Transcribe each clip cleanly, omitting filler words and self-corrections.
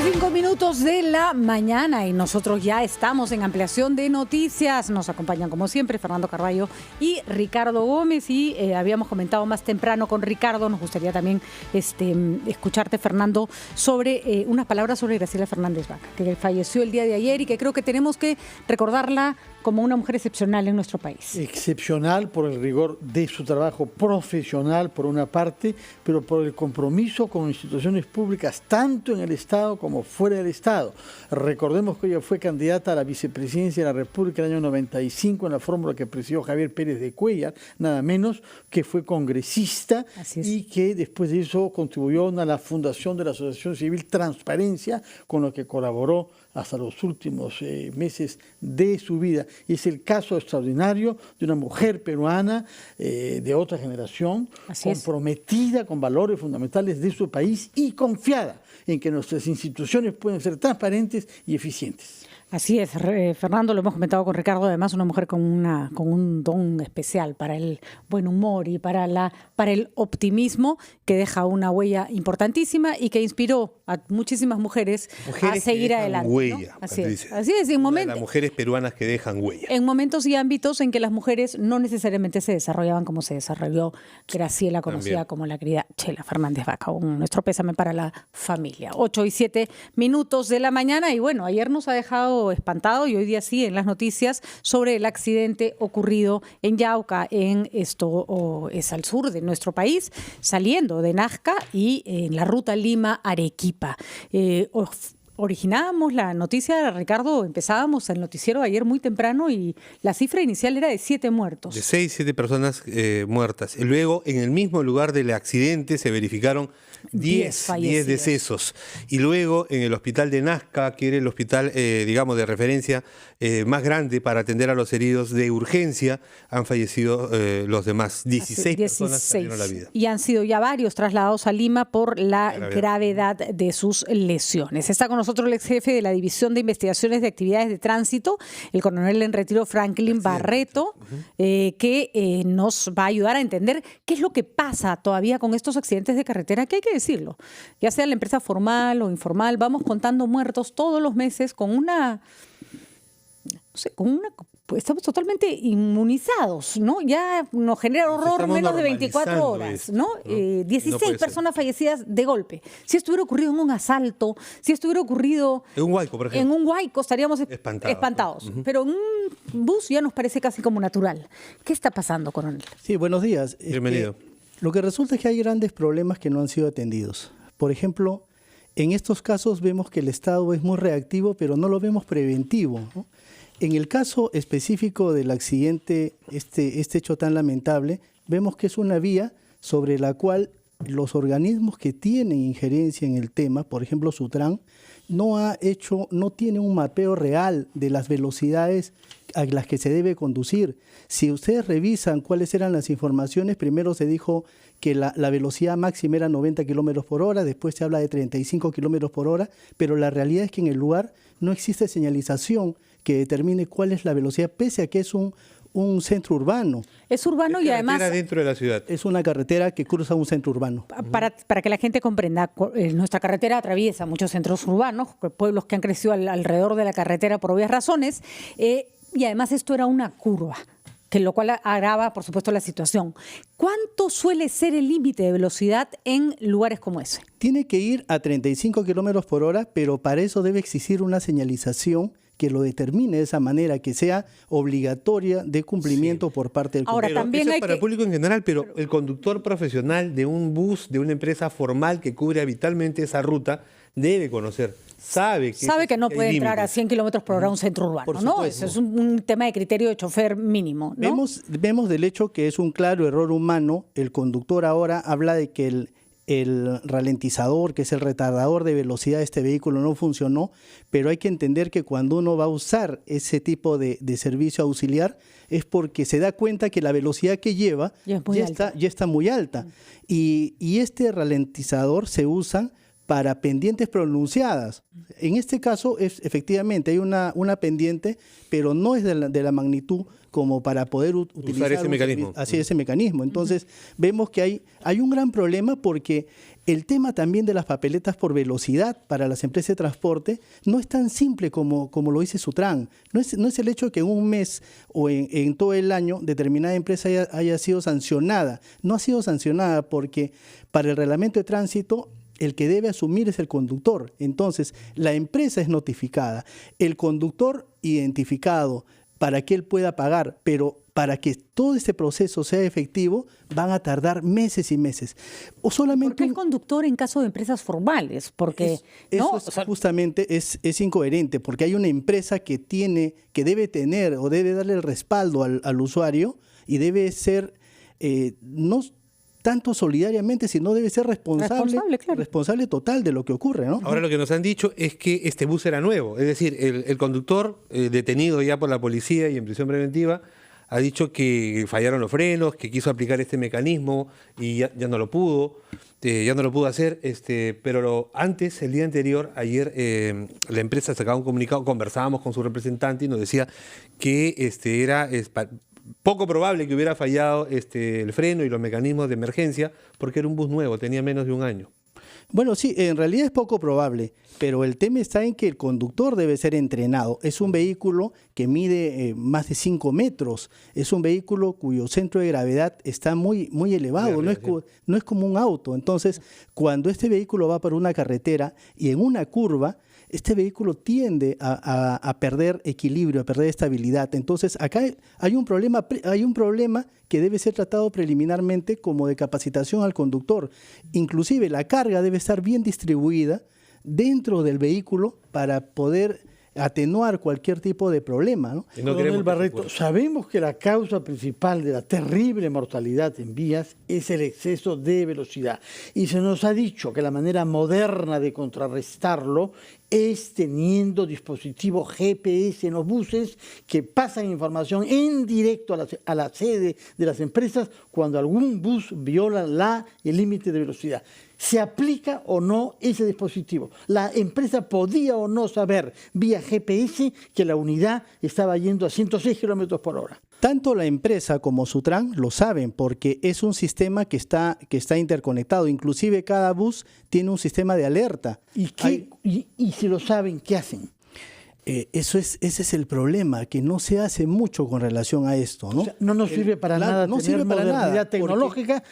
8:05 de la mañana y nosotros ya estamos en ampliación de noticias. Nos acompañan como siempre Fernando Carballo y Ricardo Gómez y habíamos comentado más temprano con Ricardo, nos gustaría también escucharte, Fernando, sobre unas palabras sobre Graciela Fernández Vaca, que falleció el día de ayer y que creo que tenemos que recordarla como una mujer excepcional en nuestro país. Excepcional por el rigor de su trabajo profesional, por una parte, pero por el compromiso con instituciones públicas, tanto en el Estado como fuera del Estado. Recordemos que ella fue candidata a la vicepresidencia de la República en el año 95 en la fórmula que presidió Javier Pérez de Cuéllar, nada menos, que fue congresista y que después de eso contribuyó a la fundación de la Asociación Civil Transparencia, con lo que colaboró hasta los últimos meses de su vida. Y es el caso extraordinario de una mujer peruana de otra generación, comprometida con valores fundamentales de su país y confiada en que nuestras instituciones pueden ser transparentes y eficientes. Así es, Fernando, lo hemos comentado con Ricardo, además una mujer con un don especial para el buen humor y para el optimismo, que deja una huella importantísima y que inspiró a muchísimas mujeres a seguir adelante. Huella, ¿no? Así es, en momentos, las mujeres peruanas que dejan huella. En momentos y ámbitos en que las mujeres no necesariamente se desarrollaban como se desarrolló Graciela, conocida como la querida Chela Fernández Vaca. Nuestro pésame para la familia. 8:07 de la mañana y bueno, ayer nos ha dejado espantado y hoy día sí en las noticias sobre el accidente ocurrido en Yauca, es al sur de nuestro país, saliendo de Nazca y en la ruta Lima-Arequipa. Originábamos la noticia, Ricardo, empezábamos el noticiero ayer muy temprano y la cifra inicial era de 7 muertos. De 7 personas muertas. Luego, en el mismo lugar del accidente se verificaron 10 decesos. Y luego, en el hospital de Nazca, que era el hospital, de referencia más grande para atender a los heridos de urgencia, han fallecido los demás. 16 personas perdieron la vida. Y han sido ya varios trasladados a Lima por la gravedad de sus lesiones. Está con nosotros el ex jefe de la División de Investigaciones de Actividades de Tránsito, el coronel en retiro Franklin Barreto, que nos va a ayudar a entender qué es lo que pasa todavía con estos accidentes de carretera, que hay que decirlo, ya sea la empresa formal o informal, vamos contando muertos todos los meses pues estamos totalmente inmunizados, ¿no? Ya nos genera horror menos de 24 horas, ¿no? 16 personas fallecidas de golpe. Si esto hubiera ocurrido en un asalto, si esto hubiera ocurrido en un Huayco, por ejemplo. En un Huayco estaríamos espantados. Pero en un bus ya nos parece casi como natural. ¿Qué está pasando, coronel? Sí, buenos días. Bienvenido. Lo que resulta es que hay grandes problemas que no han sido atendidos. Por ejemplo, en estos casos vemos que el Estado es muy reactivo, pero no lo vemos preventivo, ¿no? En el caso específico del accidente, este hecho tan lamentable, vemos que es una vía sobre la cual los organismos que tienen injerencia en el tema, por ejemplo Sutran, no tiene un mapeo real de las velocidades a las que se debe conducir. Si ustedes revisan cuáles eran las informaciones, primero se dijo que la velocidad máxima era 90 kilómetros por hora, después se habla de 35 kilómetros por hora, pero la realidad es que en el lugar no existe señalización que determine cuál es la velocidad, pese a que es un centro urbano. Es urbano y además dentro de la ciudad. Es una carretera que cruza un centro urbano. Para que la gente comprenda, nuestra carretera atraviesa muchos centros urbanos, pueblos que han crecido alrededor de la carretera por obvias razones, y además esto era una curva, que lo cual agrava, por supuesto, la situación. ¿Cuánto suele ser el límite de velocidad en lugares como ese? Tiene que ir a 35 kilómetros por hora, pero para eso debe existir una señalización que lo determine de esa manera, que sea obligatoria de cumplimiento por parte del conductor. Ahora, también eso es para el público en general, pero el conductor profesional de un bus, de una empresa formal que cubre habitualmente esa ruta, debe conocer, sabe que no puede entrar a 100 kilómetros por hora a un centro urbano, ¿no? Eso es un tema de criterio de chofer mínimo, ¿no? Vemos del hecho que es un claro error humano. El conductor ahora habla de que el ralentizador, que es el retardador de velocidad de este vehículo, no funcionó, pero hay que entender que cuando uno va a usar ese tipo de servicio auxiliar es porque se da cuenta que la velocidad que lleva ya está muy alta. Y este ralentizador se usa para pendientes pronunciadas. En este caso, efectivamente, hay una pendiente, pero no es de la magnitud como para poder utilizar ese mecanismo. Así ese mecanismo. Entonces, vemos que hay un gran problema porque el tema también de las papeletas por velocidad para las empresas de transporte no es tan simple como lo dice Sutran. No es el hecho de que en un mes o en todo el año determinada empresa haya sido sancionada. No ha sido sancionada porque para el reglamento de tránsito el que debe asumir es el conductor. Entonces, la empresa es notificada, el conductor identificado para que él pueda pagar, pero para que todo este proceso sea efectivo van a tardar meses y meses. O solamente ¿Por qué el conductor en caso de empresas formales? Porque eso justamente es incoherente, porque hay una empresa que debe tener o debe darle el respaldo al usuario y debe ser no tanto solidariamente, sino debe ser responsable total de lo que ocurre, ¿no? Ahora lo que nos han dicho es que este bus era nuevo, es decir, el conductor detenido ya por la policía y en prisión preventiva ha dicho que fallaron los frenos, que quiso aplicar este mecanismo y ya no lo pudo, hacer, pero antes, el día anterior, ayer, la empresa sacaba un comunicado, conversábamos con su representante y nos decía que era poco probable que hubiera fallado el freno y los mecanismos de emergencia porque era un bus nuevo, tenía menos de un año. Bueno, sí, en realidad es poco probable, pero el tema está en que el conductor debe ser entrenado. Es un vehículo que mide más de 5 metros, es un vehículo cuyo centro de gravedad está muy, muy elevado, no es como un auto. Entonces, cuando este vehículo va por una carretera y en una curva, este vehículo tiende a perder equilibrio, a perder estabilidad. Entonces, acá hay un problema que debe ser tratado preliminarmente como de capacitación al conductor. Inclusive, la carga debe estar bien distribuida dentro del vehículo para poder atenuar cualquier tipo de problema, ¿no? Coronel Barreto, sabemos que la causa principal de la terrible mortalidad en vías es el exceso de velocidad y se nos ha dicho que la manera moderna de contrarrestarlo es teniendo dispositivos GPS en los buses que pasan información en directo a la sede de las empresas cuando algún bus viola el límite de velocidad. ¿Se aplica o no ese dispositivo? ¿La empresa podía o no saber vía GPS que la unidad estaba yendo a 106 kilómetros por hora? Tanto la empresa como Sutran lo saben porque es un sistema que está interconectado. Inclusive cada bus tiene un sistema de alerta. ¿Y si lo saben, qué hacen? Ese es el problema, que no se hace mucho con relación a esto, ¿no? O sea, no nos sirve para nada tener modernidad tecnológica.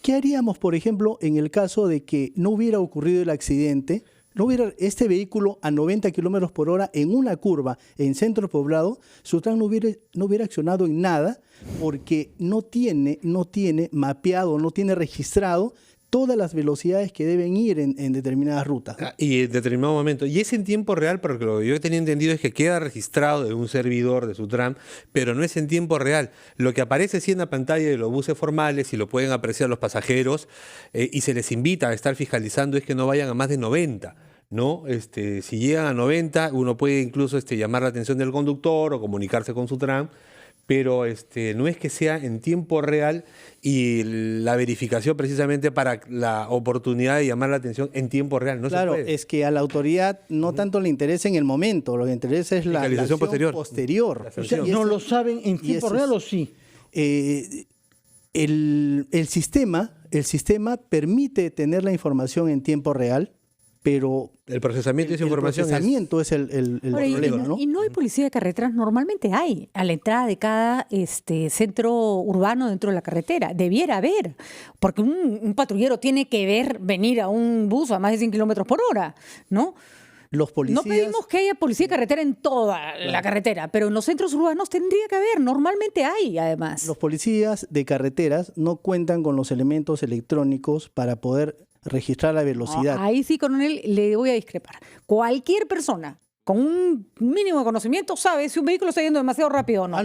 ¿Qué haríamos, por ejemplo, en el caso de que no hubiera ocurrido el accidente? No hubiera este vehículo a 90 kilómetros por hora en una curva en centro poblado, Sutran no hubiera accionado en nada porque no tiene mapeado, no tiene registrado todas las velocidades que deben ir en determinadas rutas, ¿no? Y en determinado momento. Y es en tiempo real, porque lo que yo tenía entendido es que queda registrado en un servidor de Sutran, pero no es en tiempo real. Lo que aparece sí en la pantalla de los buses formales, y lo pueden apreciar los pasajeros, y se les invita a estar fiscalizando, es que no vayan a más de 90. ¿No? Si llegan a 90, uno puede incluso llamar la atención del conductor o comunicarse con Sutran, pero no es que sea en tiempo real y la verificación precisamente para la oportunidad de llamar la atención en tiempo real. No claro, se puede. Es que a la autoridad no tanto le interesa en el momento, lo que interesa es la acción posterior. O sea, ¿no lo saben en tiempo real o sí? El sistema permite tener la información en tiempo real, pero el procesamiento de esa información es el problema, ¿no? Y no hay policía de carreteras, normalmente hay a la entrada de cada centro urbano dentro de la carretera. Debiera haber, porque un patrullero tiene que venir a un bus a más de 100 kilómetros por hora, ¿no? Los policías, no pedimos que haya policía de carretera en toda la carretera, pero en los centros urbanos tendría que haber, normalmente hay además. Los policías de carreteras no cuentan con los elementos electrónicos para poder registrar la velocidad. Ahí sí, coronel, le voy a discrepar. Cualquier persona con un mínimo de conocimiento sabe si un vehículo está yendo demasiado rápido o no.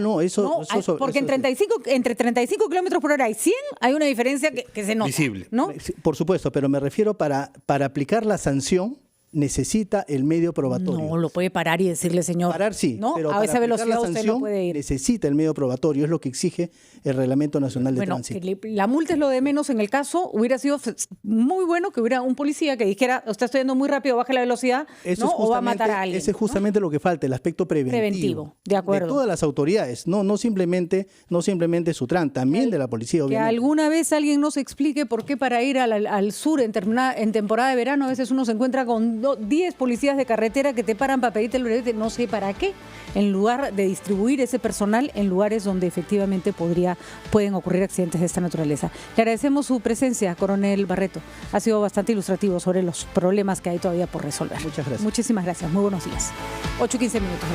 Porque entre 35 kilómetros por hora y 100 hay una diferencia que se nota. Visible. ¿No? Por supuesto, pero me refiero para aplicar la sanción, necesita el medio probatorio. No, lo puede parar y decirle, señor. Parar sí, ¿no? pero a para esa aplicar velocidad la usted sanción no puede ir. necesita el medio probatorio, es lo que exige el Reglamento Nacional de Tránsito. La multa es lo de menos en el caso. Hubiera sido muy bueno que hubiera un policía que dijera, usted está yendo muy rápido, baje la velocidad, ¿no? O va a matar a alguien. Ese es justamente lo que falta, el aspecto preventivo. De acuerdo. De todas las autoridades, no simplemente Sutran, también de la policía, obviamente. Que alguna vez alguien nos explique por qué para ir al sur en temporada de verano a veces uno se encuentra con 10 policías de carretera que te paran para pedirte el brevete, no sé para qué, en lugar de distribuir ese personal en lugares donde efectivamente pueden ocurrir accidentes de esta naturaleza. Le agradecemos su presencia, coronel Barreto. Ha sido bastante ilustrativo sobre los problemas que hay todavía por resolver. Muchas gracias. Muchísimas gracias. Muy buenos días. 8:15 minutos.